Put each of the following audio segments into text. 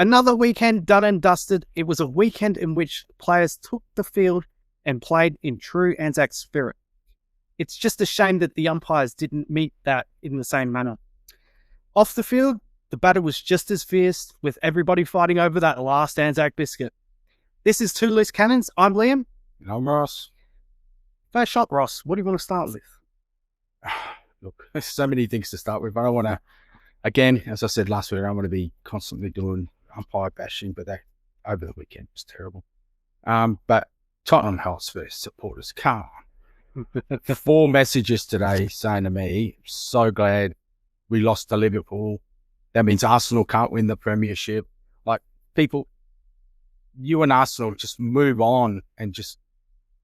Another weekend done and dusted. It was a weekend in which players took the field and played in true Anzac spirit. It's just a shame that the umpires didn't meet that in the same manner. Off the field, the battle was just as fierce, with everybody fighting over that last Anzac biscuit. This is Two Loose Cannons. I'm Liam. And I'm Ross. First shot, Ross. What do you want to start with? Look, there's so many things to start with. I don't want to, again, as I said last week, I don't want to be constantly doing umpire bashing, but that over the weekend was terrible. But Tottenham Hotspur supporters, come on. 4 messages today saying to me, so glad we lost to Liverpool. That means Arsenal can't win the Premiership. Like, people, you and Arsenal just move on and just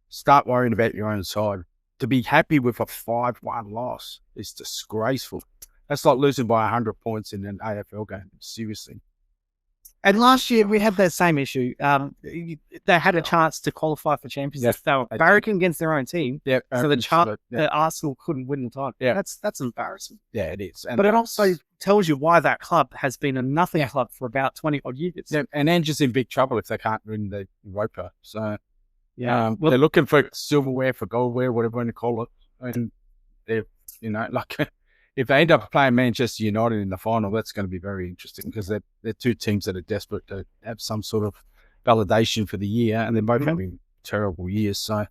start worrying about your own side. To be happy with a 5-1 loss is disgraceful. That's like losing by 100 points in an AFL game. Seriously. And last year we had that same issue. They had a chance to qualify for Champions League. They were barracking against their own team. Yeah, so the chance that Arsenal couldn't win the title. Yeah, that's embarrassing. Yeah, it is. But it also tells you why that club has been a nothing club for about 20 odd years. Yeah, and Angers in big trouble if they can't win the Europa. So yeah, well, they're looking for silverware, for goldware, whatever you want to call it. And they're, like, if they end up playing Manchester United in the final, that's going to be very interesting because they're two teams that are desperate to have some sort of validation for the year, and they're both having terrible years. So,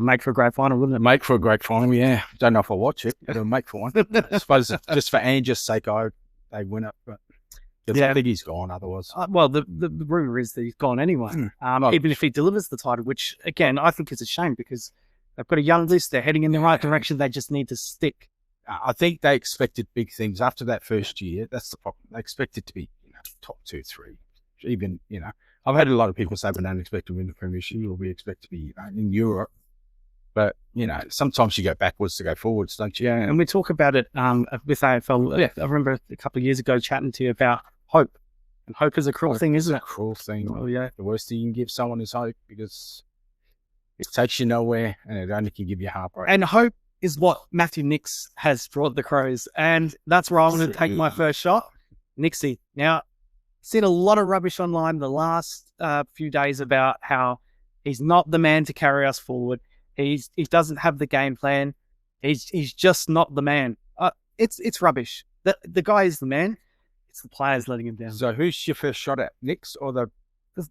make for a great final, wouldn't it? Make for a great final, yeah. Don't know if I'll watch it, but it'll make for one. I suppose just for Angers' sake, they win it. But I think he's gone otherwise. Well, the rumour is that he's gone anyway, even if he delivers the title, which, again, I think is a shame because they've got a young list. They're heading in the right direction. They just need to stick. I think they expected big things after that first year. That's the problem. They expected to be top 2, 3. Even, I've had a lot of people say we don't expect to win the Premiership or we expect to be in Europe. But, sometimes you go backwards to go forwards, don't you? Yeah, and we talk about it with AFL. Yeah. I remember a couple of years ago chatting to you about hope. And hope is a cruel thing, isn't it? Cruel thing. Well, yeah. The worst thing you can give someone is hope because it takes you nowhere and it only can give you heartbreak. And hope is what Matthew Nicks has brought the Crows. And that's where I'm going to take my first shot. Nixie. Now, seen a lot of rubbish online the last few days about how he's not the man to carry us forward. He doesn't have the game plan. He's just not the man. It's rubbish. The guy is the man. It's the players letting him down. So who's your first shot at, Nicks or the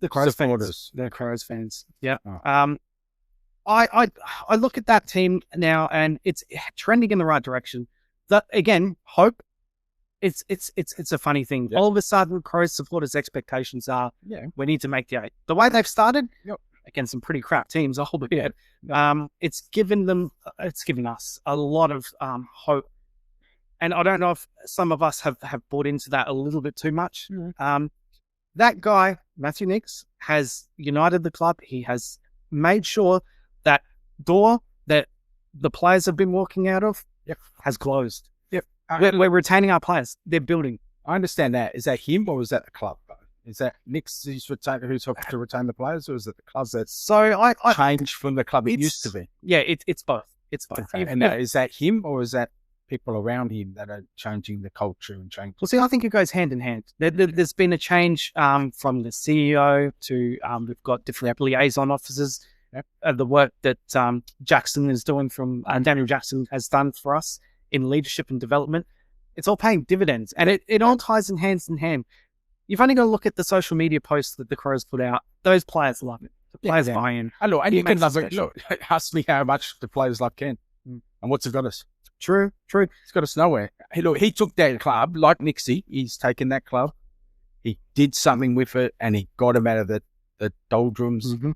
Crows supporters? Fans? The Crows fans. Yeah. Oh. I look at that team now and it's trending in the right direction. That again, hope. It's a funny thing. Yep. All of a sudden, Crows supporters' expectations are we need to make the 8. The way they've started against some pretty crap teams, albeit it's given us a lot of hope. And I don't know if some of us have bought into that a little bit too much. Mm. That guy, Matthew Nicks, has united the club. He has made sure that door that the players have been walking out of has closed. Yep. We're retaining our players. They're building. I understand that. Is that him or is that the club? Is that Nicks who's helped to retain the players, or is it the club that's I changed from the club it used to be? Yeah, it's both. It's both. Okay. And is that him or is that people around him that are changing the culture and changing? Well, see, I think it goes hand in hand. There's been a change from the CEO to we've got different liaison officers. The work that Jackson is doing Daniel Jackson has done for us in leadership and development, it's all paying dividends, and it all ties in hand in hand. You've only got to look at the social media posts that the Crows put out. Those players love it. The players buy in. And you can love it. Look, ask me how much the players love Ken and what's it got us. True. It's got us nowhere. Look, he took that club like Nixie. He's taken that club. He did something with it, and he got him out of the doldrums. Mm-hmm.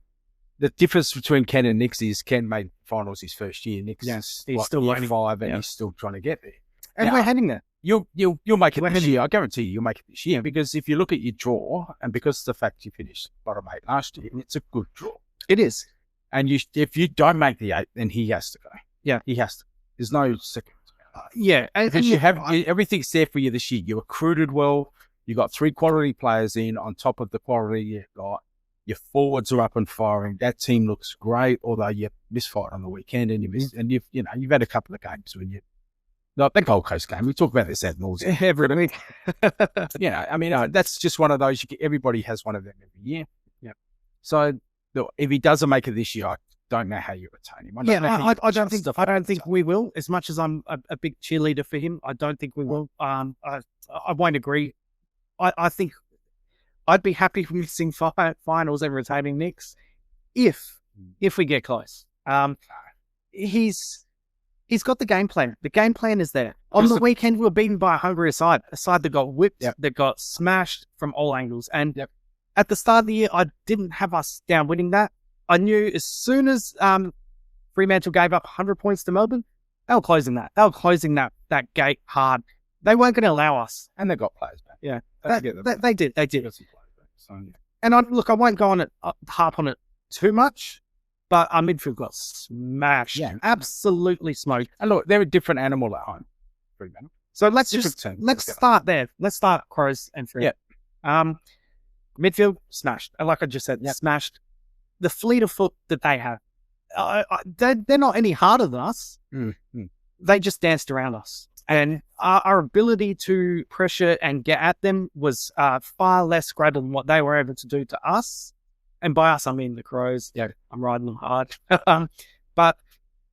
The difference between Ken and Nixie is Ken made finals his first year. Nixie's he's still learning 5 and he's still trying to get there. And now, we're heading there. You'll make it this year. I guarantee you'll make it this year because if you look at your draw and because of the fact you finished bottom 8 last year, it's a good draw. It is. And if you don't make the 8, then he has to go. Yeah, he has to. There's no second. And you have everything's there for you this year. You recruited well. You got 3 quality players in on top of the quality you got. Your forwards are up and firing. That team looks great, although you misfired on the weekend and you missed. And you've had a couple of games when you Like the Gold Coast game, we talk about this ad nauseam. every week. I mean, that's just one of those. Everybody has one of them every year. Yeah. So look, if he doesn't make it this year, I don't know how you retain him. I don't think we will. As much as I'm a big cheerleader for him, I don't think we will. I won't agree. I think I'd be happy missing finals and retaining Nicks if we get close. He's got the game plan. The game plan is there. On the weekend, we were beaten by a hungrier side, a side that got whipped, that got smashed from all angles. And at the start of the year, I didn't have us down winning that. I knew as soon as Fremantle gave up 100 points to Melbourne, they were closing that. They were closing that gate hard. They weren't going to allow us. And they got players back. Yeah, they did. They did. So, yeah. And I won't go on it, harp on it too much, but our midfield got smashed. Yeah, absolutely smoked. And look, they're a different animal at home. So let's start there. Let's start Crows and Free. Yeah. Midfield smashed. And like I just said, smashed. The fleet of foot that they have, they're not any harder than us. Mm-hmm. They just danced around us. And our ability to pressure and get at them was far less greater than what they were able to do to us. And by us, I mean the Crows. Yeah, I'm riding them hard. But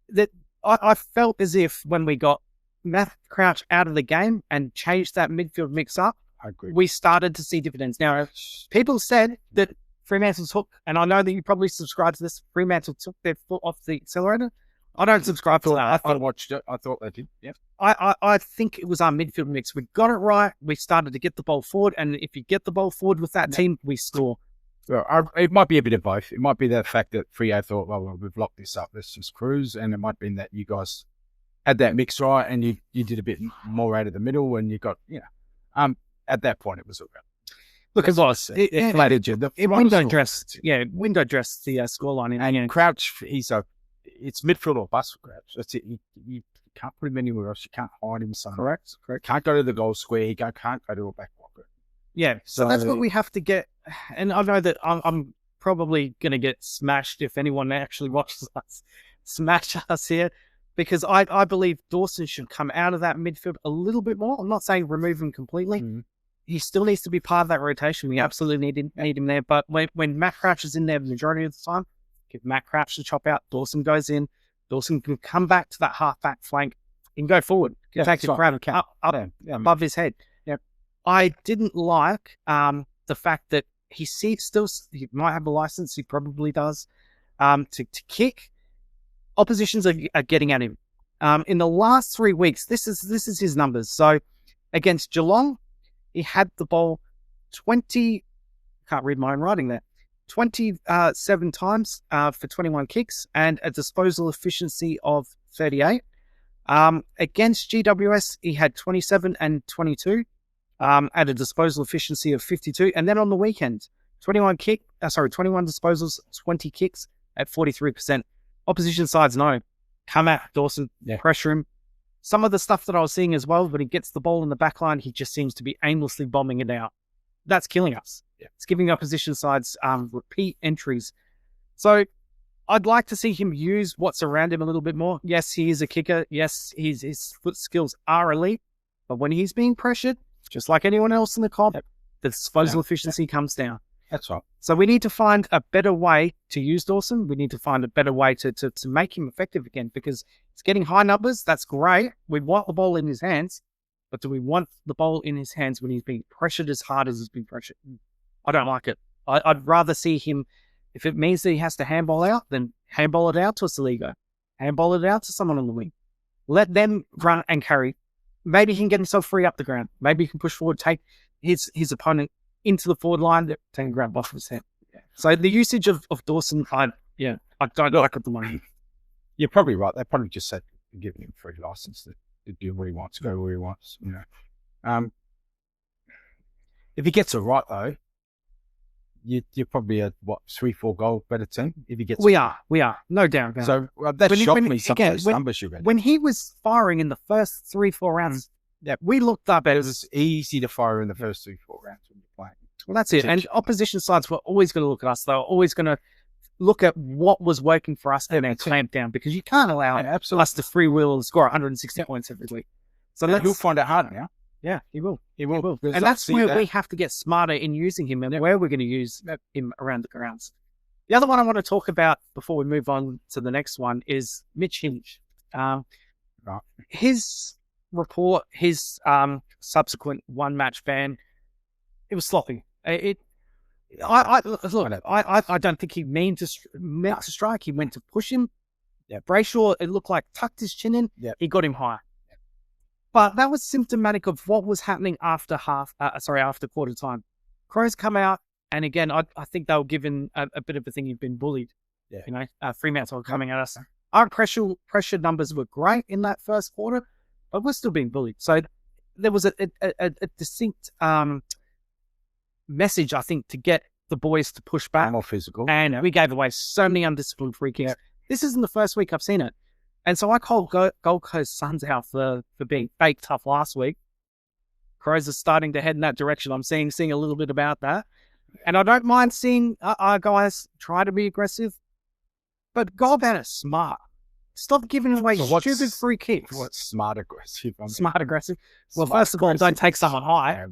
that I felt as if when we got Matt Crouch out of the game and changed that midfield mix up, I agree. We started to see dividends. Now, people said that Fremantle took, and I know that you probably subscribe to this, Fremantle took their foot off the accelerator. I don't subscribe to that. I watched it. I thought they did. Yeah. I think it was our midfield mix. We got it right. We started to get the ball forward. And if you get the ball forward with that team, we score. Well, it might be a bit of both. It might be the fact that Freo thought, well, we've locked this up. Let's just cruise. And it might be that you guys had that mix right and you did a bit more out of the middle and you got, at that point it was all right. Look, it was. Window dressed the scoreline. And Crouch, it's midfield or bust for Crouch. That's it. You can't put him anywhere else. You can't hide him somewhere. Correct. Can't go to the goal square. He can't go to a back blocker. Yeah, so that's what we have to get. And I know that I'm probably going to get smashed if anyone actually watches us smash us here, because I believe Dawson should come out of that midfield a little bit more. I'm not saying remove him completely. Mm-hmm. He still needs to be part of that rotation. We absolutely need him there. But when Matt Crouch is in there the majority of the time, give Matt Crouch the chop out. Dawson goes in. Dawson can come back to that half-back flank. He can go forward. He can take the crowd up above his head. Yep. I didn't like the fact that he might have a license. He probably does to kick. Oppositions are getting at him. In the last 3 weeks, this is his numbers. So against Geelong, he had the ball 20, can't read my own writing there, 27 times for 21 kicks and a disposal efficiency of 38. Against GWS, he had 27 and 22 at a disposal efficiency of 52. And then on the weekend, 21 disposals, 20 kicks at 43%. Opposition sides know. Come at Dawson, pressure him. Some of the stuff that I was seeing as well, when he gets the ball in the back line, he just seems to be aimlessly bombing it out. That's killing us. Yeah. It's giving opposition sides repeat entries. So I'd like to see him use what's around him a little bit more. Yes, he is a kicker. Yes, his foot skills are elite. But when he's being pressured, just like anyone else in the comp, the disposal efficiency comes down. That's right. So we need to find a better way to use Dawson. We need to find a better way to make him effective again, because it's getting high numbers. That's great. We want the ball in his hands, but do we want the ball in his hands when he's being pressured as hard as he's been pressured? I don't like it. I'd rather see him, if it means that he has to handball out, then handball it out to a Saligo. Handball it out to someone on the wing. Let them run and carry. Maybe he can get himself free up the ground. Maybe he can push forward, take his opponent into the forward line, take a grab off his head. Yeah. So the usage of Dawson, I don't like at the moment. You're probably right. They probably just said giving him free license to do what he wants, go where he wants. If he gets it right though, you're probably a 3-4 goal better team. If he gets, we are, no doubt. So that shocked me. Some of those numbers you read. When he was firing in the first 3-4 rounds. Yeah, we looked up. It was easy to fire in the first 3-4 rounds when you're playing. Well, that's it. And opposition sides were always going to look at us. They were always going to look at what was working for us and then clamp down, because you can't allow us to freewheel and score 160 points every week. So he'll find it hard now. Yeah, he will. He will. And that's where we have to get smarter in using him and where we're going to use him around the grounds. The other one I want to talk about before we move on to the next one is Mitch Hinge. His report, his subsequent one-match ban, it was sloppy. I don't think he meant to strike. He went to push him. Yeah, Brayshaw, it looked like tucked his chin in. Yeah, he got him high. Yeah. But that was symptomatic of what was happening after quarter time. Crows come out, and again, I think they were given a bit of a thing. You've been bullied. Yeah, you know, Fremantle coming at us. Our pressure numbers were great in that first quarter, but we're still being bullied. So there was a distinct message, I think, to get the boys to push back. More physical. And we gave away so many undisciplined free kicks. Yeah. This isn't the first week I've seen it. And so I called Gold Coast Suns out for being fake tough last week. Crows are starting to head in that direction. I'm seeing a little bit about that. And I don't mind seeing our guys try to be aggressive, but go about it smart. Stop giving away stupid free kicks. What's smart aggressive? Smart aggressive. Well, first of all, don't take someone high.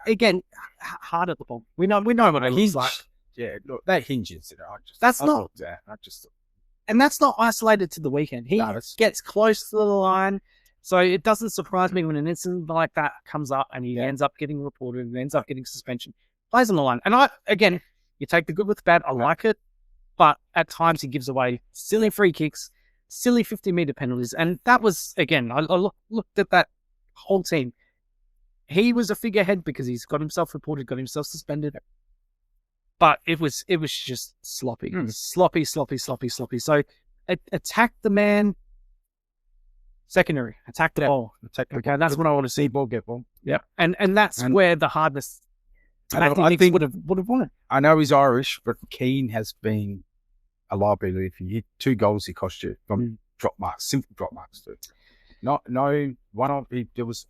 Again, hard at the ball. We know what it looks like. Yeah, look, that hinges. And that's not isolated to the weekend. He gets close to the line. So it doesn't surprise me when an incident like that comes up and he ends up getting reported and ends up getting suspension. Plays on the line. And you take the good with the bad. I like it. But at times he gives away silly free kicks, silly 50-meter penalties. And that was, again, I looked at that whole team. He was a figurehead because he's got himself reported, got himself suspended. But it was just sloppy. Sloppy. So attack the man. Secondary. Attack the ball. Okay, that's what I want to see. Ball, get ball. Yeah. And that's where the hardness I think would have won it. I know he's Irish, but Keane has been a liability for you. 2 goals he cost you from drop marks, simple drop marks too. There was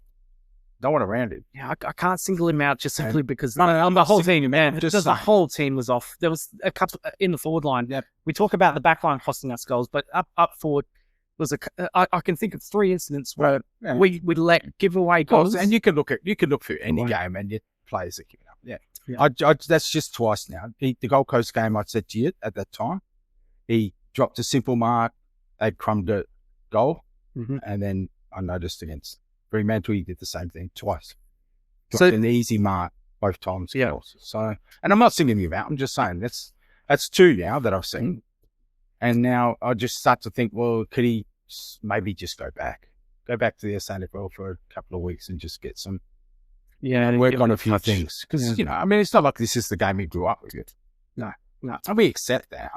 no one around him. Yeah, I can't single him out just simply because the whole team, man. The whole team was off. There was a couple in the forward line. Yep. We talk about the back line costing us goals, but up forward was I can think of 3 incidents where we give away goals. And you can look through any game and your players are giving up. Yeah. That's just twice now. The Gold Coast game, I said to you at that time, he dropped a simple mark, they crumbed a goal, and then I noticed against Fremantle, he did the same thing twice. Dropped an easy mark both times. Yeah. So, and I'm not singling you out. I'm just saying that's 2 now that I've seen, and now I just start to think, well, could he maybe just go back to the SANFL for a couple of weeks and just get some. Yeah, and work on a few things. Because, it's not like this is the game he grew up with. No. And we accept that.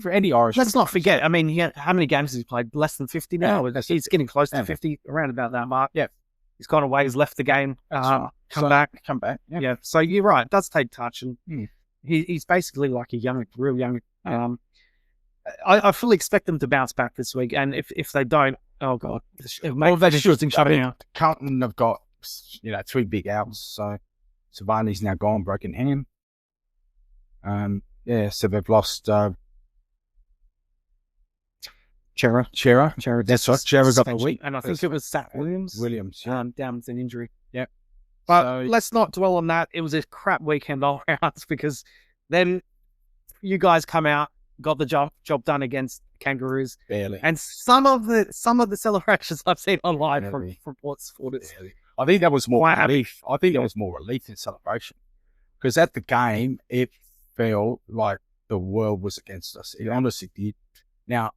For any Irish... Let's not forget, how many games has he played? Less than 50 now? He's getting close to 50, around about that mark. Yeah. He's gone away, he's left the game, come back. Yeah. So you're right, it does take touch. And he's basically like real young. I fully expect them to bounce back this week. And if they don't, oh God. They should. Carlton have got 3 big outs. So Savani's now gone, broken hand. So they've lost Chera. That's right. Chera's up a week. And I think it was Sat Williams. Down with an injury. Yeah. But let's not dwell on that. It was a crap weekend all around because then you guys come out, got the job done against Kangaroos. Barely. And some of the celebrations I've seen online from Port supporters. I think that was more relief. I think that was more relief than celebration. Because at the game, it felt like the world was against us. It honestly did. Now,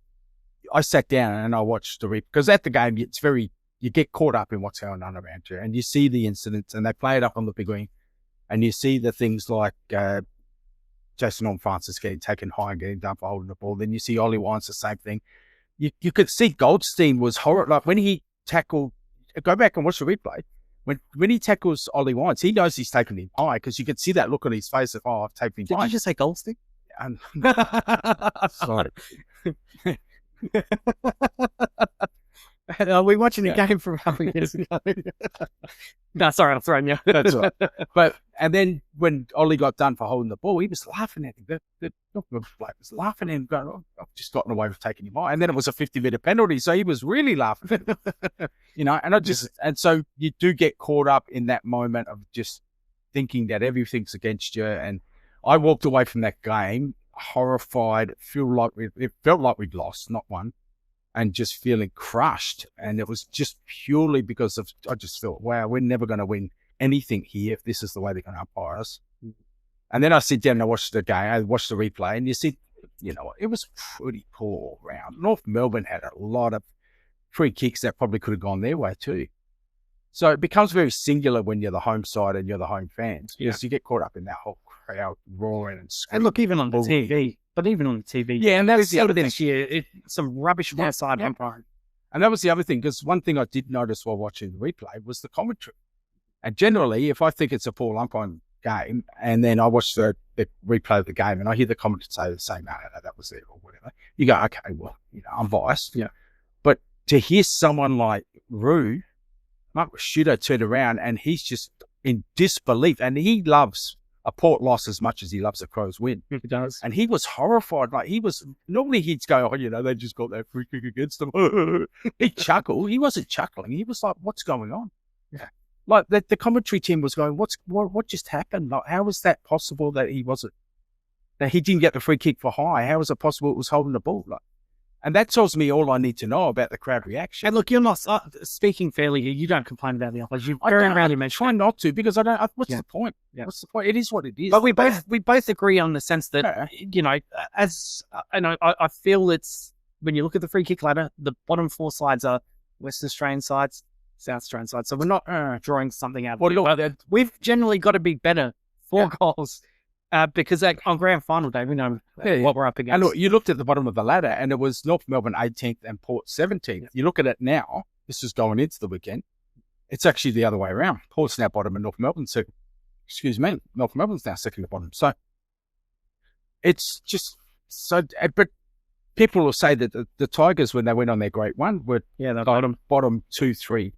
I sat down and I watched the replay. Because at the game, you get caught up in what's going on around you. And you see the incidents and they play it up on the big ring. And you see the things like Jason Horne-Francis getting taken high and getting done for holding the ball. Then you see Ollie Wines, the same thing. You could see Goldstein was horrible. Like when he tackled, go back and watch the replay. When he tackles Ollie Wines, he knows he's taken him high because you can see that look on his face of, I've taken him high. Did you just say Goldstein? Sorry. Are we watching a game from a couple of years ago? No, sorry, I'm throwing you. That's right. But and then when Ollie got done for holding the ball, he was laughing at him. The bloke was laughing at him, going, "Oh, I've just gotten away with taking him on." And then it was a 50-meter penalty, so he was really laughing. And so you do get caught up in that moment of just thinking that everything's against you. And I walked away from that game horrified. It felt like we'd lost, not won. And just feeling crushed. And it was just purely because I just thought, wow, we're never going to win anything here if this is the way they're going to umpire us. And then I sit down and I watched the game, I watched the replay, and you see, it was pretty poor all round. North Melbourne had a lot of free kicks that probably could have gone their way too. So it becomes very singular when you're the home side and you're the home fans. Because you get caught up in that whole crowd roaring and screaming. And look, even on the TV. But even on the TV, and that was the other thing. This year, some rubbish outside umpiring. And that was the other thing, because one thing I did notice while watching the replay was the commentary. And generally, if I think it's a poor umpiring game, and then I watch the replay of the game, and I hear the commentator say, no, that was it, or whatever, you go, okay, well, I'm biased. Yeah. But to hear someone like Roo, Mark Rashuda, turn around, and he's just in disbelief, and he loves a Port loss as much as he loves a Crows win. He does. And he was horrified. Like normally he'd go, they just got that free kick against them. He'd chuckle. He wasn't chuckling. He was like, what's going on? Yeah. Like the commentary team was going, what just happened? Like, how was that possible that he didn't get the free kick for high? How was it possible it was holding the ball? Like, and that tells me all I need to know about the crowd reaction. And look, you're not speaking fairly here. You don't complain about the umpires. You try not to, because I don't. What's the point? Yeah. What's the point? It is what it is. But we both agree on the sense that I feel it's when you look at the free kick ladder, the bottom four sides are Western Australian sides, South Australian sides. So we're not drawing something out. We've generally got to be better for goals. Because on grand final day, we know what we're up against. And look, you looked at the bottom of the ladder, and it was North Melbourne 18th and Port 17th. Yeah. You look at it now, this is going into the weekend, it's actually the other way around. Port's now bottom and North Melbourne's second. North Melbourne's now second to bottom. So it's just so, but people will say that the Tigers, when they went on their great one, were bottom 2, 3,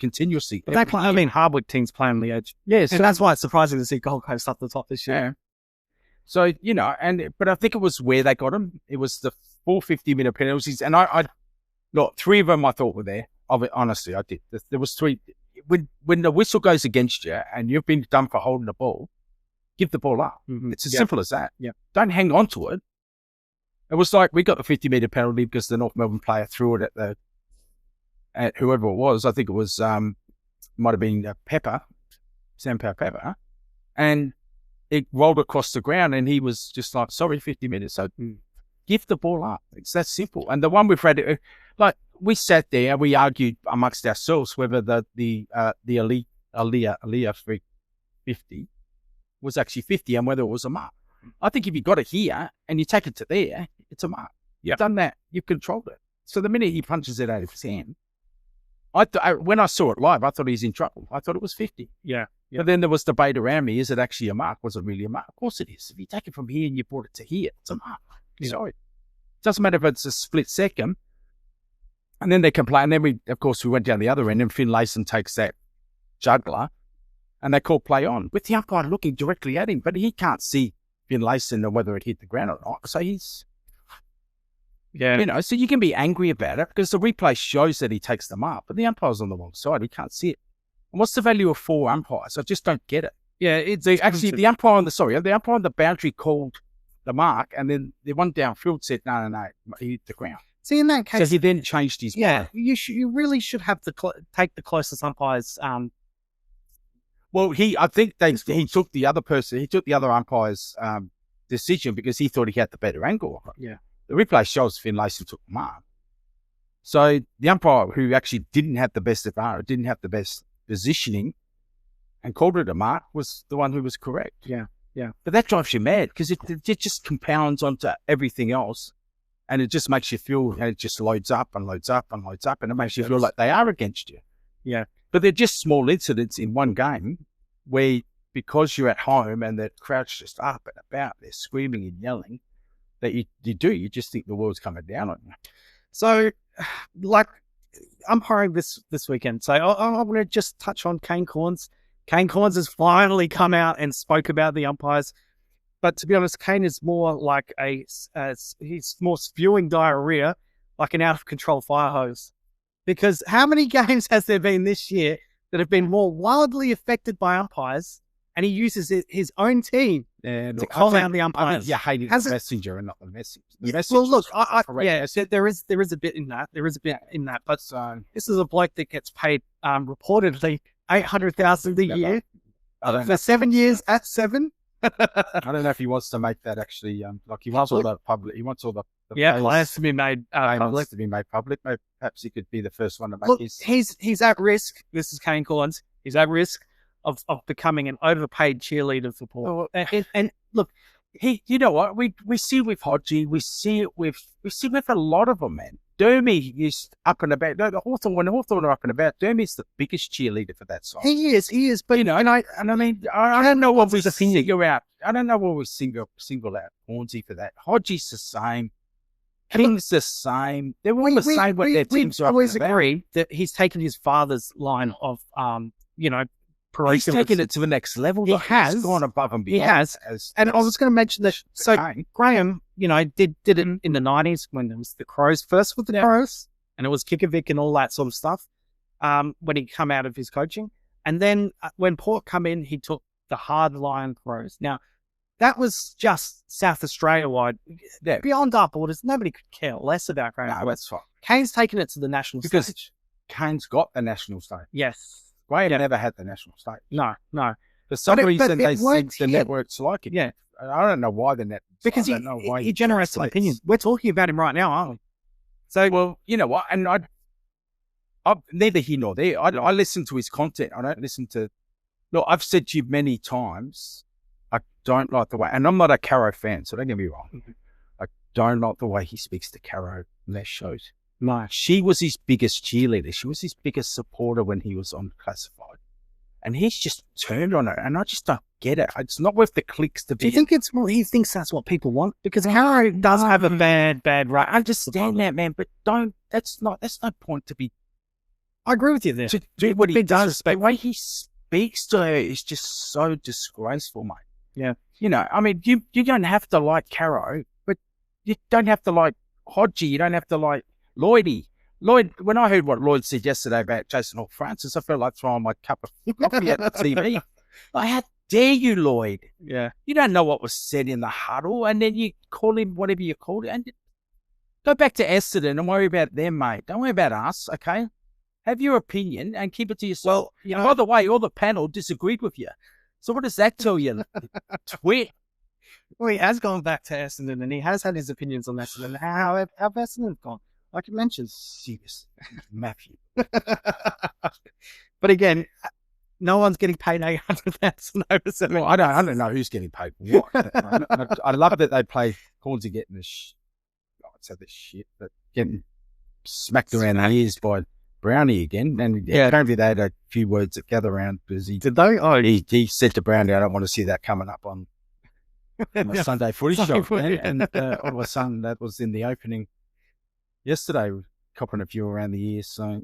continuously. But Hardwick teams play on the edge. Yeah, so that's why it's surprising to see Gold Coast up the top this year. Yeah. So, but I think it was where they got them. It was the 450-minute penalties. And look, 3 of them I thought were there. Honestly, I did. There was 3. When the whistle goes against you and you've been done for holding the ball, give the ball up. Mm-hmm. It's as simple as that. Yeah. Don't hang on to it. It was like we got the 50-meter penalty because the North Melbourne player threw it at whoever it was. I think it was, might have been Sam Pepper. And it rolled across the ground, and he was just like, sorry, 50 minutes. So give the ball up. It's that simple. And the one we've read, like we sat there, we argued amongst ourselves whether the Aliyah 350 was actually 50 and whether it was a mark. I think if you got it here and you take it to there, it's a mark. You've done that. You've controlled it. So the minute he punches it out of his hand, when I saw it live, I thought he's in trouble. I thought it was 50. Yeah. But then there was debate around me. Is it actually a mark? Was it really a mark? Of course it is. If you take it from here and you brought it to here, it's a mark. Yeah. Sorry. It doesn't matter if it's a split second. And then they complain. And then we went down the other end, and Finlayson takes that juggler and they call play on with the umpire looking directly at him, but he can't see Finlayson or whether it hit the ground or not. So he's, so you can be angry about it because the replay shows that he takes them up, but the umpire's on the wrong side. He can't see it. And what's the value of 4 umpires? I just don't get it. Yeah, it's actually the umpire on the boundary called the mark, and then the one downfield said no, he hit the ground. See, in that case, so he then changed his mind. You really should have to take the closest umpires. Well, he took the other umpire's decision because he thought he had the better angle. Yeah, the replay shows Finlayson took the mark. So the umpire who actually didn't have the best advantage, didn't have the best positioning, and called it a mark was the one who was correct. Yeah. But that drives you mad because it just compounds onto everything else, and it just makes you feel, and it just loads up and loads up and loads up, and it makes you feel like they are against you. Yeah. But they're just small incidents in one game where, because you're at home and the crowd's just up and about, they're screaming and yelling, that you just think the world's coming down on you. So, like, umpiring this weekend. So I want to just touch on Kane Cornes. Kane Cornes has finally come out and spoke about the umpires. But to be honest, Kane is more like he's more spewing diarrhea like an out of control fire hose. Because how many games has there been this year that have been more wildly affected by umpires, and he uses his own team to call out the umpires? You hate the messenger and not the message. The message. Well, look, there is a bit in that. There is a bit in that. But this is a bloke that gets paid reportedly $800,000 a year for 7 years at Seven. I don't know if he wants to make that actually like he wants all the public. He wants all the players to be made public. To be made public. Maybe, perhaps he could be the first one to make his. He's at risk. This is Kane Cornes. He's at risk of becoming an overpaid cheerleader for Paul. And look, you know what we see with Hodgie, we see with a lot of them, man. Dermy is up and about. No, when Hawthorn are up and about, Dermy's the biggest cheerleader for that side. He is. But you know, I mean, I don't know what we single out. I don't know what we single out Hornsey for that. Hodgie's the same. King's the same. They're all the same. What their teams are. I always agree that he's taken his father's line of, he's taken it to the next level. He has he's gone above and beyond. He has, and I was going to mention that. So Graham, did it in the 90s when it was the Crows, first with the Crows, and it was Kikovic and all that sort of stuff. When he come out of his coaching, and then when Port come in, he took the hard line Crows. Now that was just South Australia wide. Yeah. Beyond our borders, nobody could care less about Graham. No, that's fine. Kane's taken it to the national stage. Kane's got the national stage. Yes. Graham never had the national stage. No. For some reason, they think the networks like it. Yeah. I don't know why the networks. Because he generates an opinion. We're talking about him right now, aren't we? So, well, you know what? And I'm neither here nor there. I listen to his content. I don't listen to. Look, I've said to you many times, I don't like the way, and I'm not a Caro fan, so don't get me wrong. Mm-hmm. I don't like the way he speaks to Caro in their shows. No. She was his biggest cheerleader. She was his biggest supporter when he was on Classified. And he's just turned on her, and I just don't get it. It's not worth the clicks to be. Do you think he thinks that's what people want? Because Caro does have a bad rap. I understand that, man, but that's no point to be. I agree with you there. To do what he does, the way he speaks to her is just so disgraceful, mate. Yeah. I mean, you don't have to like Caro, but you don't have to like Hodgie. You don't have to like Lloydie. Lloyd, when I heard what Lloyd said yesterday about Jason Hawke-Francis, I felt like throwing my cup of coffee at the TV. Like, how dare you, Lloyd? Yeah. You don't know what was said in the huddle, and then you call him whatever you called it. And go back to Essendon and worry about them, mate. Don't worry about us, okay? Have your opinion and keep it to yourself. Well, by the way, all the panel disagreed with you. So what does that tell you? Twit. Well, he has gone back to Essendon, and he has had his opinions on Essendon. How have Essendon gone? Like you mentioned, serious Matthew. But again, no one's getting paid $800,000 over 7 years. I don't know who's getting paid what. I love that they play Hornsey getting this. I'd say this shit, but getting smacked around the ears by Brownie again. And apparently they had a few words that gather around because did they? Oh, he said to Brownie, "I don't want to see that coming up on my Sunday footy show." And all of a sudden, that was in the opening. Yesterday, copping a few around the ears, so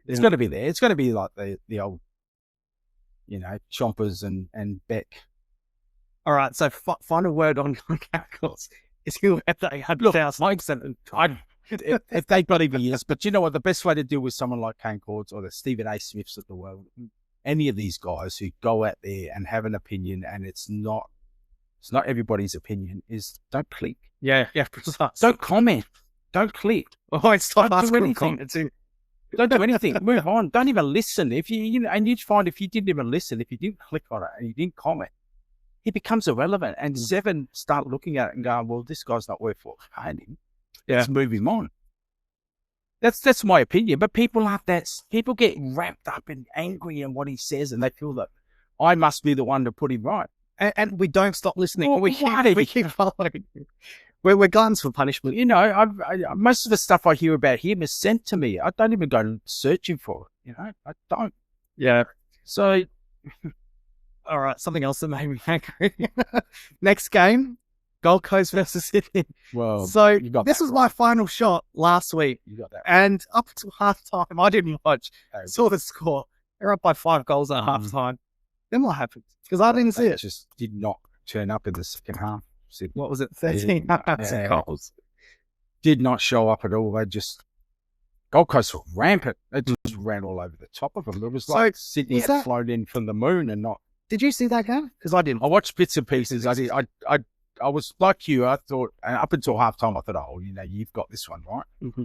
it's got to be there. It's got to be like the old, Chompers and Beck. All right, so final word on Cackles is who at the 800,000. If they've got even years, but you know what? The best way to deal with someone like Kane Cornes or the Stephen A. Smiths of the world, any of these guys who go out there and have an opinion, and it's not everybody's opinion, is don't click. Yeah, precise. Don't comment. Don't click. Oh, it's not don't do anything. Don't do anything. Move on. Don't even listen. If and you'd find if you didn't even listen, if you didn't click on it and you didn't comment, it becomes irrelevant. And Seven start looking at it and going, "Well, this guy's not worth paying him. Let's move him on." That's my opinion. But people have that. People get wrapped up and angry in what he says, and they feel that I must be the one to put him right. And we don't stop listening. Well, we keep following. We're gluttons for punishment. Most of the stuff I hear about him is sent to me. I don't even go searching for it. I don't. Yeah. So, all right. Something else that made me angry. Next game, Gold Coast versus Sydney. Well, So you got this that was right. my final shot last week. You got that. And up until halftime, I didn't watch. Oh. Saw the score. They're up by 5 goals at halftime. Then what happened? Because I didn't see They it. just did not turn up in the second half. Sydney What was it? 13 Yeah. goals. did not show up at all. They just Gold Coast were rampant. They just ran all over the top of them. It was like Sydney was had that- flown in from the moon and not. Did you see that game? Because I didn't. I watched bits and pieces. I did. I was like you. I thought, and up until halftime, I thought, oh, you've got this one right. Mm-hmm.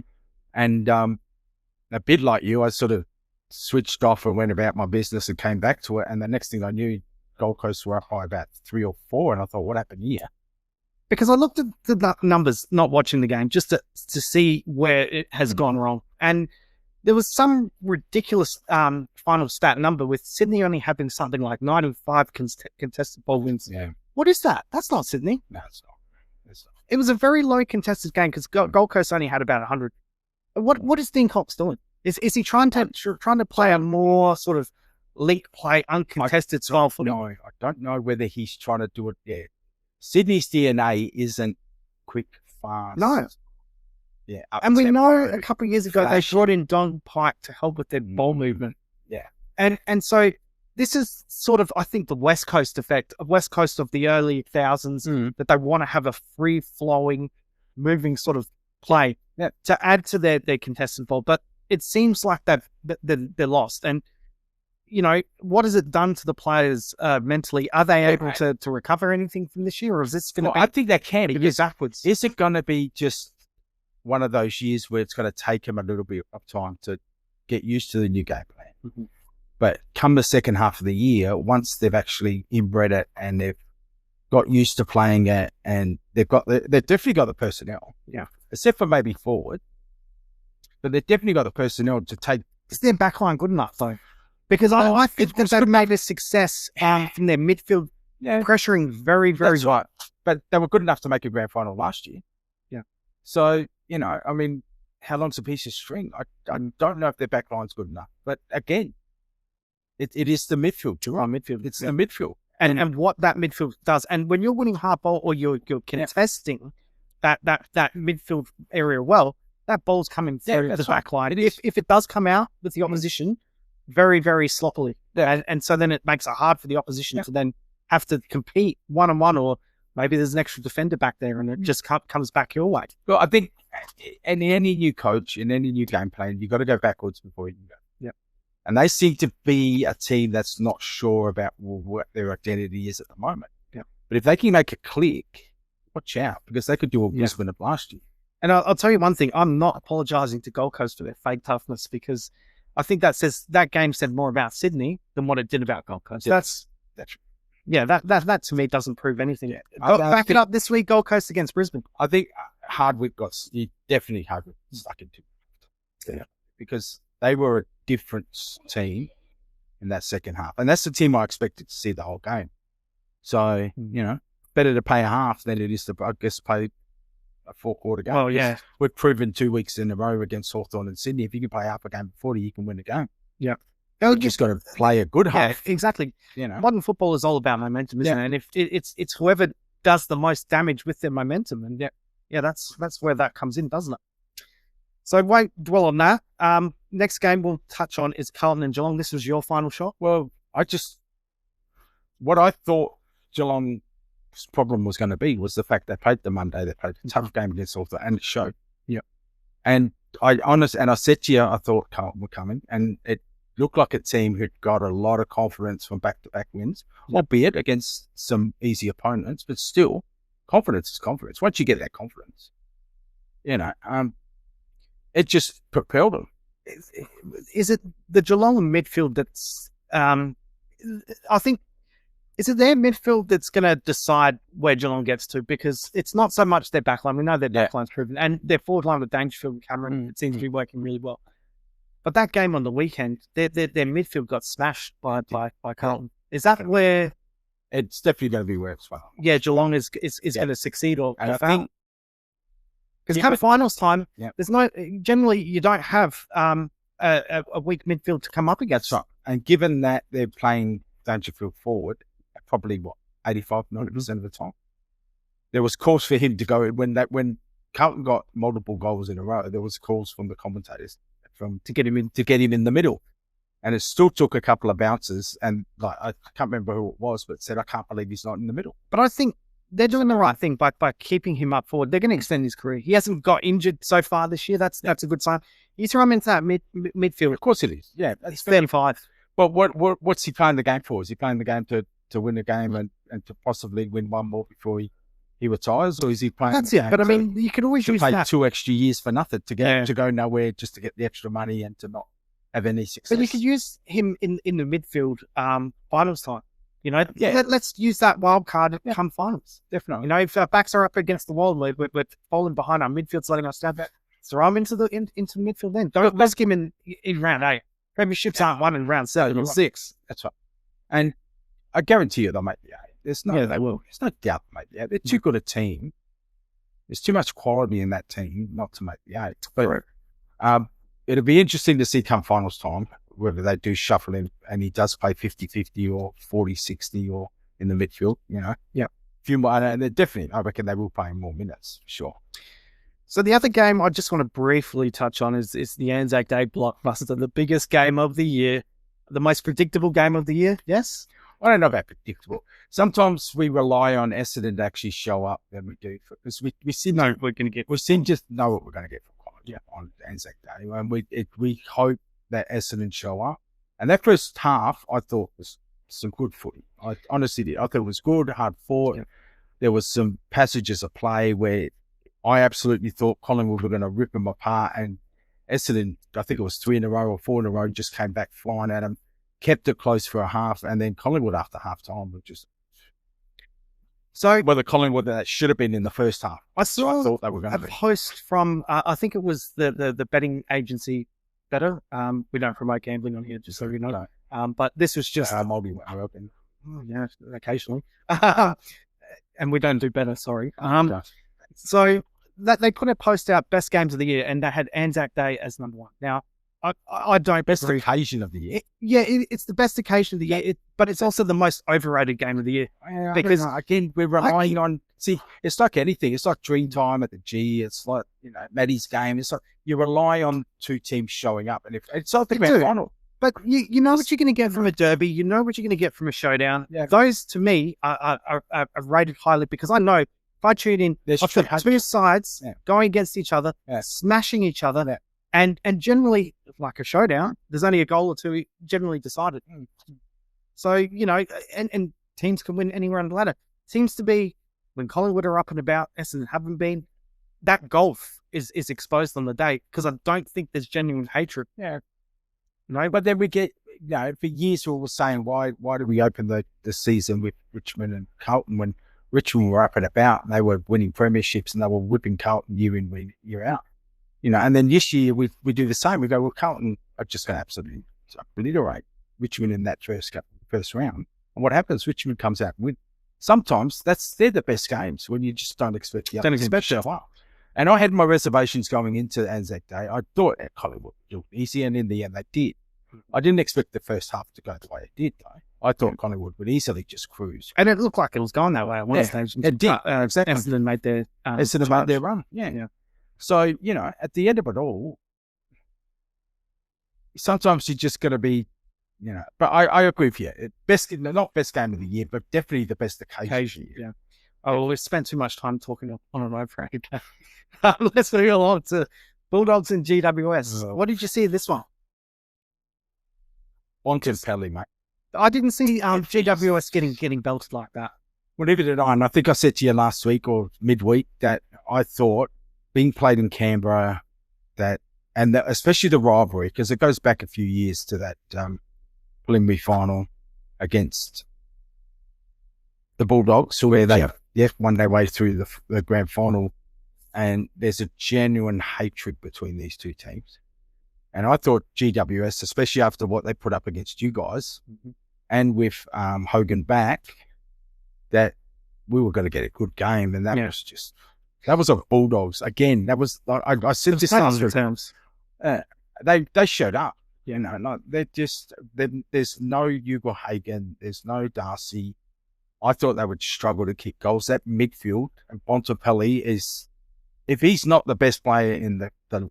And a bit like you, I sort of switched off and went about my business and came back to it. And the next thing I knew, Gold Coast were up by about 3 or 4, and I thought, what happened here? Because I looked at the numbers, not watching the game, just to see where it has gone wrong. And there was some ridiculous final stat number with Sydney only having something like 95 contested ball wins. Yeah. What is that? That's not Sydney. No, it's not. It's not. It was a very low contested game because Gold Coast only had about 100. What is Dean Cox doing? Is he trying to play a more sort of league play, uncontested style football? No, I don't know whether he's trying to do it yet. Sydney's DNA isn't quick, fast. No. Yeah. And we up-tempo, know a couple of years ago flash. they brought in Don Pike to help with their ball movement. Yeah. And so this is sort of, I think, the West Coast effect, West Coast of the early thousands, that they want to have a free-flowing, moving sort of play to add to their contested ball. But it seems like they're lost. And, what has it done to the players mentally? Are they able to recover anything from this year? Or is this going to be I think they can. a year Because backwards? is it going to be just one of those years where it's going to take them a little bit of time to get used to the new game plan? Mm-hmm. But come the second half of the year, once they've actually inbred it and they've got used to playing it, and they've definitely got the personnel. Yeah. Except for maybe forward. But they've definitely got the personnel to take. Is their backline good enough, though? Because I think that they've made a success from their midfield pressuring very, very That's right. But they were good enough to make a grand final last year. Yeah. So, I mean, how long's a piece of string? I don't know if their backline's good enough. But again, it is the midfield. You're right. midfield. It's the midfield. And what that midfield does. And when you're winning hard ball or you're contesting that midfield area well, that ball's coming through the back line. If it does come out with the opposition very, very sloppily. And so then it makes it hard for the opposition to then have to compete one-on-one, or maybe there's an extra defender back there and it just comes back your way. Well, I think in any new coach, in any new game plan, you've got to go backwards before you can go. Yeah. And they seem to be a team that's not sure about what their identity is at the moment. Yeah. But if they can make a click, watch out, because they could do a Brisbane of last year. And I'll tell you one thing, I'm not apologising to Gold Coast for their fake toughness, because I think that game said more about Sydney than what it did about Gold Coast. That's that to me doesn't prove anything. Yeah. Back it up this week, Gold Coast against Brisbane. I think Hardwick definitely Hardwick stuck into it. Yeah. Because they were a different team in that second half. And that's the team I expected to see the whole game. So, better to pay a half than it is to, I guess, pay a 4-quarter game. Oh, yeah. We've proven 2 weeks in a row against Hawthorn and Sydney, if you can play half a game before you can win the game. Yeah. You just got to play a good half. Yeah, exactly. You know, Modern football is all about momentum, isn't it? And if it's whoever does the most damage with their momentum, and that's where that comes in, doesn't it? So won't dwell on that. Next game we'll touch on is Carlton and Geelong. This was your final shot. Well, what I thought Geelong's problem was going to be was the fact they played the Monday, they played a tough game against Hawthorn, and it showed. Yeah. And I said to you, I thought Carlton were coming, and it looked like a team who'd got a lot of confidence from back-to-back wins, albeit against some easy opponents, but still, confidence is confidence. Once you get that confidence, it just propelled them. Is it the Geelong midfield that's, I think, is it their midfield that's going to decide where Geelong gets to? Because it's not so much their backline. We know their backline's proven. And their forward line with Dangerfield and Cameron, it seems to be working really well. But that game on the weekend, their midfield got smashed by Carlton. Is that where... It's definitely going to be where it's fun. Yeah, Geelong is going to succeed or fail. Because come finals time, there's no... Generally, you don't have a weak midfield to come up against. That's right. And given that they're playing Dangerfield forward, probably 85-90% of the time, there was calls for him to go when Carlton got multiple goals in a row. There was calls from the commentators to get him in the middle, and it still took a couple of bounces. And like I can't remember who it was, but said, "I can't believe he's not in the middle." But I think they're doing the right thing by keeping him up forward. They're going to extend his career. He hasn't got injured so far this year. That's a good sign. You throw him into that midfield. Of course it is. Yeah, he's 35. But what's he playing the game for? Is he playing the game to win a game and to possibly win one more before he retires, or is he playing? That's it. But I mean, you could always use play that 2 extra years for nothing to go nowhere, just to get the extra money and to not have any success. But you could use him in the midfield finals time. You know, Yeah. let's use that wild card come finals. Definitely. You know, if our backs are up against the wall, we're falling behind, our midfield's letting us down. Throw him into the midfield then. Don't risk him in round 8. Premierships aren't won in round 7 or 6. That's right. And I guarantee you they'll make the 8. They will. There's no doubt they'll make the 8. They're too good a team. There's too much quality in that team not to make the 8. But it'll be interesting to see come finals time whether they do shuffle him and he does play 50-50 or 40-60 or in the midfield, you know. Yeah. Few more, and they're definitely, I reckon they will play him more minutes, for sure. So the other game I just want to briefly touch on is the Anzac Day blockbuster, the biggest game of the year, the most predictable game of the year. Yes? I don't know about predictable. Sometimes we rely on Essendon to actually show up than we do, because we seem know we're going to get. We seem just know what we're going to get from Collingwood on Anzac Day, and we hope that Essendon show up. And that first half, I thought was some good footy. I honestly did. I thought it was good, hard fought. Yeah. There was some passages of play where I absolutely thought Collingwood were going to rip them apart, and Essendon, I think it was 3 in a row or 4 in a row, just came back flying at them, kept it close for a half, and then Collingwood after half time was just. So whether Collingwood that should have been in the first half. I thought they were going to be. Post from I think it was the betting agency Better. We don't promote gambling on here, just so you know. But this was just occasionally. And we don't do better. Sorry. So that they put a post out, best games of the year, and they had Anzac Day as number 1. Now, I don't best occasion of the year. It's the best occasion of the year, but it's also the most overrated game of the year because again we're relying on. See, it's like anything. It's like Dreamtime at the G. It's like Maddie's game. It's like you rely on 2 teams showing up, and if it's like the grand final. But you know what you're going to get from a derby. You know what you're going to get from a showdown. Yeah. Those to me are rated highly because I know if I tune in, I've got 2 sides going against each other, smashing each other. And generally, like a showdown, there's only a goal or 2 generally decided. So, and teams can win anywhere on the ladder. Seems to be when Collingwood are up and about, Essendon haven't been, that gulf is exposed on the day because I don't think there's genuine hatred. Yeah. No, but then we get, for years we were saying, why did we open the season with Richmond and Carlton when Richmond were up and about and they were winning premierships and they were whipping Carlton year in, year out? And then this year we do the same. We go, well, Carlton are just going to absolutely obliterate Richmond in that first round. And what happens? Richmond comes out and wins. Sometimes they're the best games when you just don't expect the other team to show up. And I had my reservations going into Anzac Day. I thought Collingwood would do easy, and in the end they did. I didn't expect the first half to go the way it did, though. I thought Collingwood would easily just cruise. And it looked like it was going that way at one stage. It did. Essendon made their run. Yeah. So, at the end of it all, sometimes you're just going to be, but I agree with you. Not best game of the year, but definitely the best occasion. Yeah. Oh, well, we've spent too much time talking on an overrated game. Let's move on to Bulldogs and GWS. What did you see of this one? Bonkers Pelly, mate. I didn't see GWS getting belted like that. Well, neither did I. And I think I said to you last week or midweek that I thought being played in Canberra, especially the rivalry, because it goes back a few years to that preliminary final against the Bulldogs, where they won their way through the grand final, and there's a genuine hatred between these 2 teams. And I thought GWS, especially after what they put up against you guys, and with Hogan back, that we were going to get a good game, and that was just. That was a Bulldogs. Again, that was, I said this last week. They showed up. They're just, there's no Hugo Hagen, there's no Darcy. I thought they would struggle to kick goals. That midfield, and Bontempelli is, if he's not the best player in the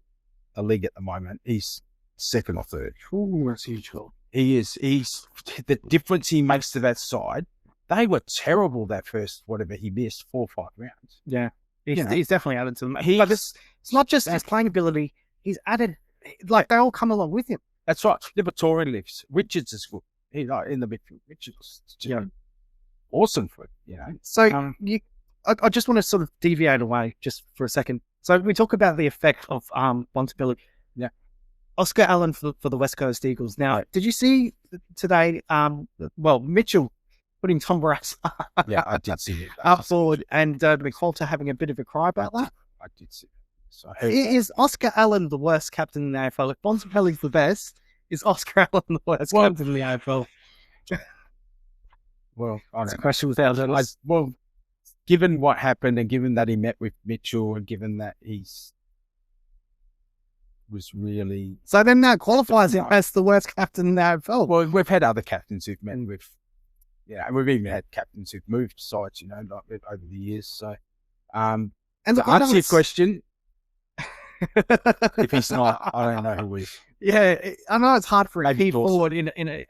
league at the moment, he's second or third. Ooh, that's huge. He is. He's the difference he makes to that side. They were terrible that first, whatever he missed, 4 or 5 rounds. Yeah. You know. He's definitely added to them. But it's not just his playing ability. He's added, like, they all come along with him. That's right. Liberatore lives. Richards is good. He's in the midfield. Richards is just awesome for it, you know. So I just want to sort of deviate away just for a second. So we talk about the effect of Bontempelli. Yeah. Oscar Allen for the West Coast Eagles. Now, did you see today, Mitchell putting Tom Barrass I did see it. up forward, and McFalter having a bit of a cry about that? I did see it. So is Oscar Allen the worst captain in the AFL? If Bontempelli's the best, is Oscar Allen the worst captain in the AFL? Well, I don't know. A question without a given what happened, and given that he met with Mitchell, and given that was really... So then that qualifies him as the worst captain in the AFL. Well, we've had other captains who've met with... Yeah, and we've even had captains who've moved sides, you know, like over the years. So, and to answer your question, if he's not, I don't know who is. Yeah, I know it's hard for a key forward in a...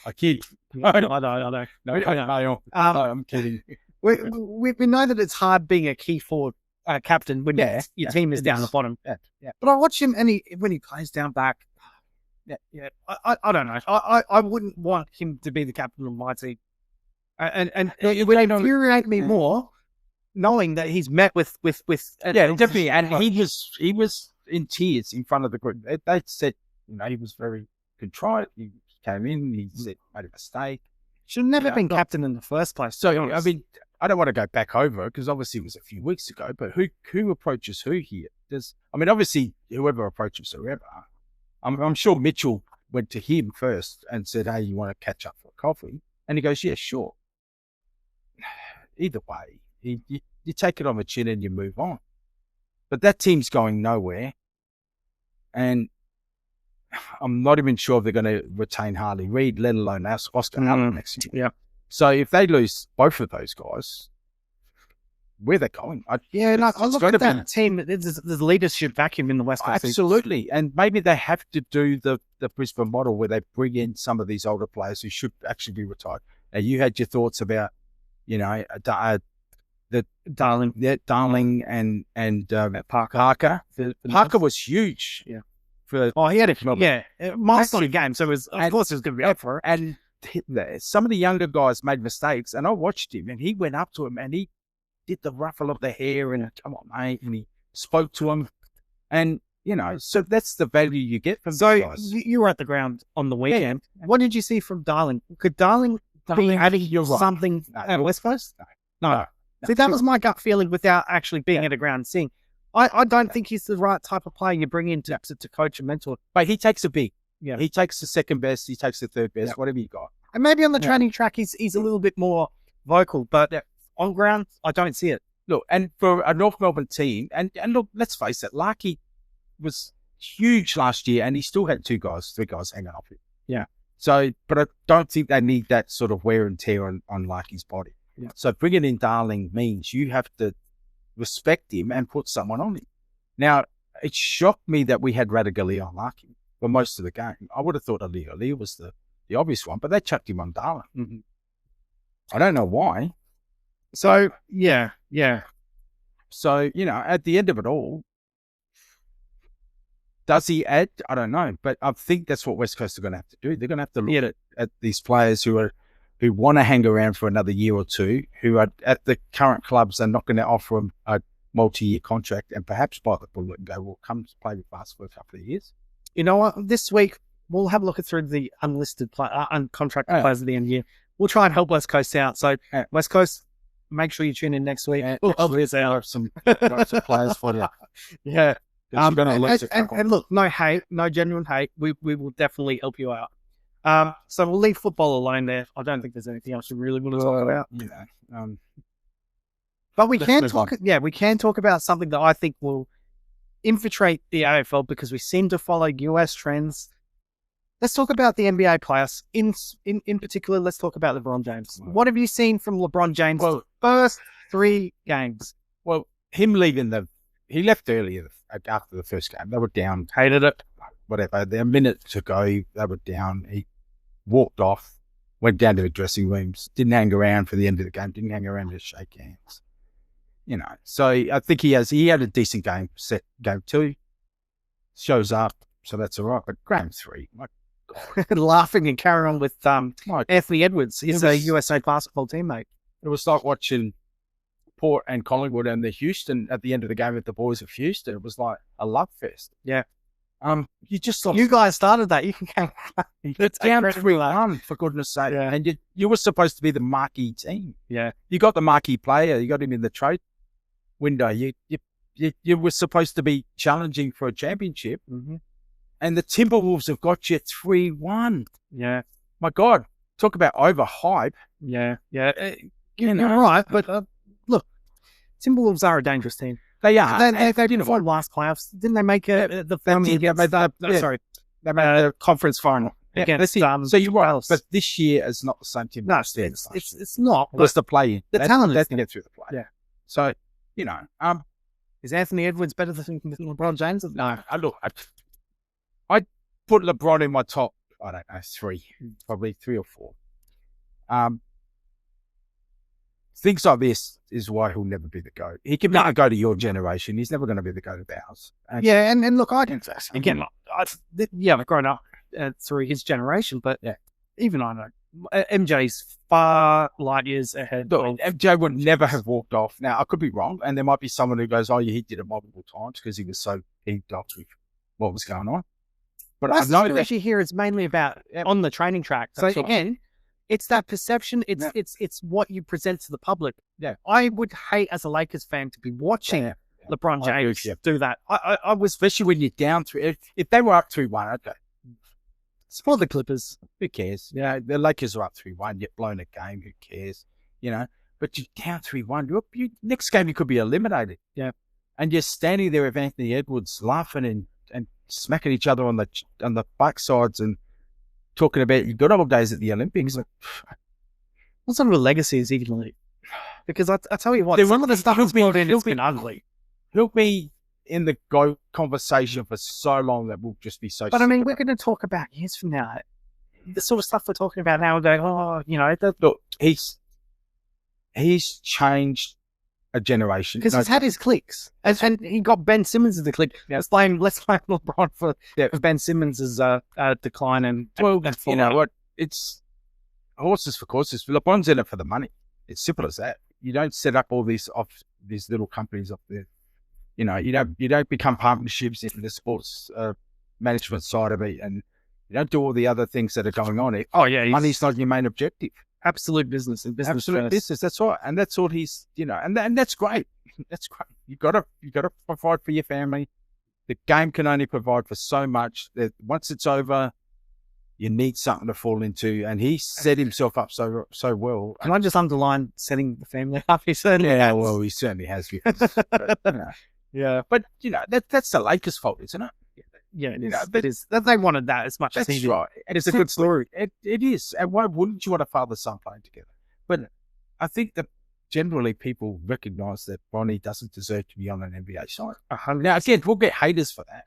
I kid. I know. No, I'm kidding. We know that it's hard being a key forward captain when your team is down the bottom. Yeah. But I watch him, and when he plays down back, I don't know. I wouldn't want him to be the captain of my team. And it would infuriate me more knowing that he's met with definitely. And he was in tears in front of the group. They said, you know, he was very contrite. He came in, he said, made a mistake. Should have never been captain in the first place. So, I mean, I don't want to go back over because obviously it was a few weeks ago, but who approaches who here? Obviously, whoever approaches whoever. I'm sure Mitchell went to him first and said, hey, you want to catch up for coffee? And he goes, yeah, sure. Either way, you take it on the chin and you move on. But that team's going nowhere. And I'm not even sure if they're going to retain Harley Reid, let alone Oscar Allen next year. Yeah. So if they lose both of those guys, where they're going? I look at that team. There's leadership vacuum in the West Coast. Absolutely. And maybe they have to do the Brisbane model where they bring in some of these older players who should actually be retired. Now, you had your thoughts about, you know, the Darling and Parker. Parker was huge. Yeah. He had a milestone game, so of course it was going to be up for it. And some of the younger guys made mistakes, and I watched him, and he went up to him, and he did the ruffle of the hair, and come on, mate, and he spoke to him, and you know, so that's the value you get from these guys. You were at the ground on the weekend. Yeah. What did you see from Darling? Could Darling be adding something at West Coast? No. See, that was my gut feeling without actually being at the ground and seeing. I don't think he's the right type of player you bring in to coach and mentor. But he takes a big. Yeah. He takes the second best. He takes the third best. Whatever you got. And maybe on the training track, he's a little bit more vocal. But on ground, I don't see it. Look, and for a North Melbourne team, and look, let's face it, Larkey was huge last year, and he still had three guys hanging off him. Yeah. So, but I don't think they need that sort of wear and tear on Larkey's body. Yeah. So bringing in Darling means you have to respect him and put someone on him. Now, it shocked me that we had Radigali on Larkey for most of the game. I would have thought Ali was the obvious one, but they chucked him on Darling. Mm-hmm. I don't know why. So, yeah. So, you know, at the end of it all, does he add? I don't know. But I think that's what West Coast are going to have to do. They're going to have to look at these players who want to hang around for another year or two, who are at the current clubs and not going to offer them a multi-year contract and perhaps bite the bullet and go, well, come play with us for a couple of years. You know what? This week, we'll have a look through the unlisted uncontracted players at the end of the year. We'll try and help West Coast out. So, West Coast, make sure you tune in next week. There's some players for you. Yeah. And look, no hate, no genuine hate. We will definitely help you out. So we'll leave football alone there. I don't think there's anything else we really want to talk about. Yeah. But we can talk. Yeah, we can talk about something that I think will infiltrate the AFL because we seem to follow US trends. Let's talk about the NBA players. In particular, let's talk about LeBron James. What have you seen from LeBron James' first 3 games? Well, him leaving he left earlier after the first game. They were down. Hated it. Whatever. A minute to go, they were down. He walked off, went down to the dressing rooms, didn't hang around for the end of the game, didn't hang around to shake hands. So I think he had a decent game set. Game 2 shows up, so that's all right. But game 3, my God. Laughing and carrying on with Anthony Edwards. He's a USA basketball teammate. It was like watching Port and Collingwood and the Houston at the end of the game with the boys of Houston. It was like a love fest. Yeah. You just thought, you guys started that. You can it's down 3-1 for goodness sake. Yeah. And you were supposed to be the marquee team. Yeah. You got the marquee player. You got him in the trade window. You were supposed to be challenging for a championship. Mm-hmm. And the Timberwolves have got you 3-1. Yeah. My God. Talk about overhype. Yeah. Yeah. You're right. But look, Timberwolves are a dangerous team. They are. They didn't find last playoffs. Didn't they make the conference final? Against, so you're right. But this year is not the same team. No, it's not. It was the play-in. The talent is to get through the play. Yeah. So, is Anthony Edwards better than LeBron James? No. I'd put LeBron in my top, I don't know, 3, probably 3 or 4. Things like this is why he'll never be the GOAT. He can never go to your generation. He's never going to be the GOAT of ours. And look, I've grown up through his generation, but even I know MJ's far light years ahead. Look, MJ would never have walked off. Now, I could be wrong, and there might be someone who goes, he did it multiple times because he was so heaped up with what was going on. But I know that issue here is mainly about on the training track. So again, it's that perception. It's what you present to the public. Yeah, I would hate as a Lakers fan to be watching LeBron James do that. I was, especially when you're down 3. If they were up 3-1, okay. It's for the Clippers. Who cares? The Lakers are up 3-1. You've blown a game. Who cares? But you're down 3-1. Next game you could be eliminated. Yeah, and you're standing there with Anthony Edwards laughing and smacking each other on the backsides and talking about your good old days at the Olympics. What sort of a legacy is he going to leave? Because I tell you what, some of the stuff has been ugly. He'll be in the GOAT conversation for so long that we'll just be so. But I mean, we're going to talk about years from now. The sort of stuff we're talking about now, look, he's changed a generation because he's had his clicks, and he got Ben Simmons as the click. Yeah. Let's blame LeBron for Ben Simmons' decline and you know what? It's horses for courses. LeBron's in it for the money. It's simple as that. You don't set up all these little companies up there. You don't become partnerships in the sports management side of it, and you don't do all the other things that are going on. Money's not your main objective. Absolute business and business. Absolute business. That's right, and that's all he's. And that's great. That's great. You got to provide for your family. The game can only provide for so much. That once it's over, you need something to fall into, and he set himself up so well. Can I just underline setting the family up? He certainly has. Well, he certainly has. Yeah, but that's the Lakers' fault, isn't it? Yeah, it is. They wanted that as much as he did. Right. It's a good story. It is. And why wouldn't you want a father-son playing together? But I think that generally people recognise that Bronny doesn't deserve to be on an NBA side. Now, again, we'll get haters for that.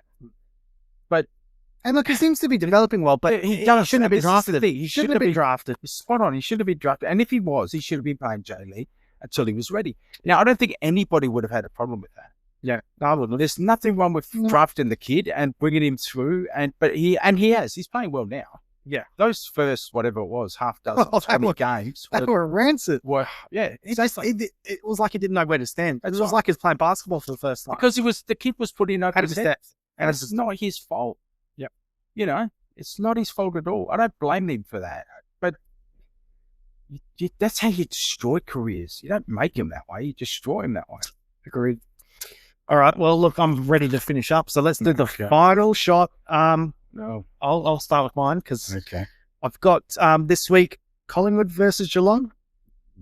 And look, he seems to be developing well, but he shouldn't have been drafted. He shouldn't have been drafted. Spot on. He should have been drafted. And if he was, he should have been playing J-League until he was ready. Now, I don't think anybody would have had a problem with that. Yeah, I wouldn't. There's nothing wrong with drafting the kid and bringing him through. But he's playing well now. Yeah. Those first, whatever it was, half dozen games. They were rancid. It was like he didn't know where to stand. It was like he was playing basketball for the first time. Because the kid was put in over his steps. And it's not his fault. Yep. It's not his fault at all. I don't blame him for that. But that's how you destroy careers. You don't make them that way. You destroy them that way. Agreed. All right. Well, look, I'm ready to finish up. So let's do the final shot. No. I'll start with mine because okay. I've got this week Collingwood versus Geelong.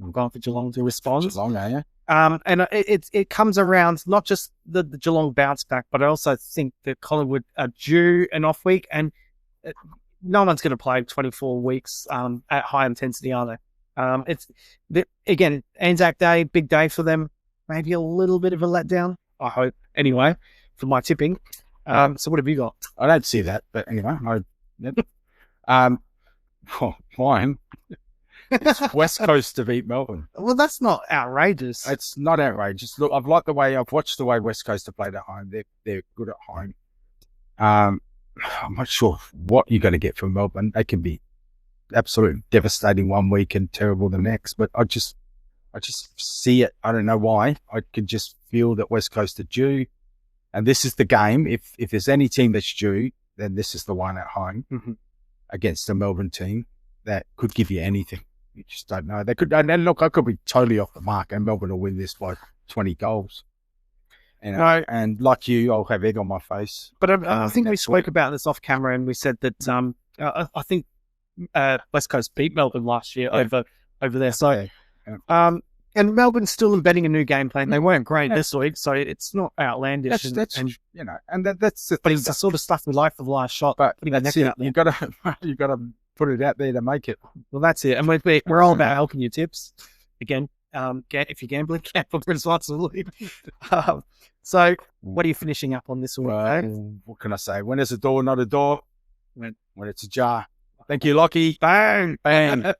I'm going for Geelong to respond. Geelong, are you? And it comes around not just the Geelong bounce back, but I also think that Collingwood are due an off week. And no one's going to play 24 weeks at high intensity, are they? Again, Anzac Day, big day for them. Maybe a little bit of a letdown, I hope. Anyway, for my tipping. So what have you got? I don't see that, but anyway, mine. It's West Coast to beat Melbourne. Well, that's not outrageous. It's not outrageous. Look, I've watched the way West Coast have played at home. They're good at home. I'm not sure what you're going to get from Melbourne. They can be absolutely devastating one week and terrible the next. But I just see it. I don't know why. I can just feel that West Coast are due, and this is the game. If there's any team that's due, then this is the one at home against the Melbourne team that could give you anything. You just don't know. They could, and look, I could be totally off the mark, and Melbourne will win this by 20 goals. And like you, I'll have egg on my face. But I think we spoke about this off camera, and we said that I think West Coast beat Melbourne last year over there. So, and Melbourne's still embedding a new game plan. They weren't great this week, so it's not outlandish. That's the but it's the sort of stuff we like for the last shot. But that's it. You got to put it out there to make it. Well, that's it. And we're all about helping you tips. Again, if you're gambling, gamble responsibly. So what are you finishing up on this week? What can I say? When it's a door, not a door. When it's a jar. Thank you, Lockie. Bang. Bang.